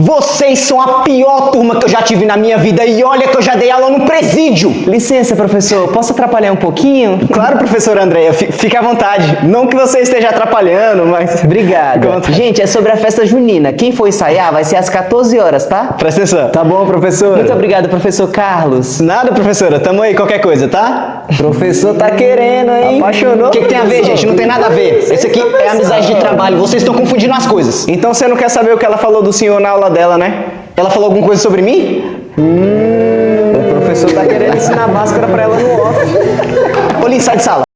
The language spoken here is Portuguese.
Vocês são a pior turma que eu já tive na minha vida e olha que eu já dei aula no presídio. Licença, professor, posso atrapalhar um pouquinho? Claro, professora Andréia, fique à vontade. Não que você esteja atrapalhando, mas... Obrigado. Gente, é sobre a festa junina. Quem for ensaiar vai ser às 14 horas, tá? Presta atenção. Tá bom, professor. Muito obrigado, professor Carlos. Nada, professora. Tamo aí, qualquer coisa, tá? Professor tá querendo, hein? Apaixonou? O que tem a ver, gente? Não tem nada a ver. Esse aqui é amizade de trabalho. Vocês estão confundindo as coisas. Então você não quer saber o que ela falou do senhor na aula dela, né? Ela falou alguma coisa sobre mim? O professor tá querendo ensinar máscara pra ela no off. Ô, Lin, sai de sala.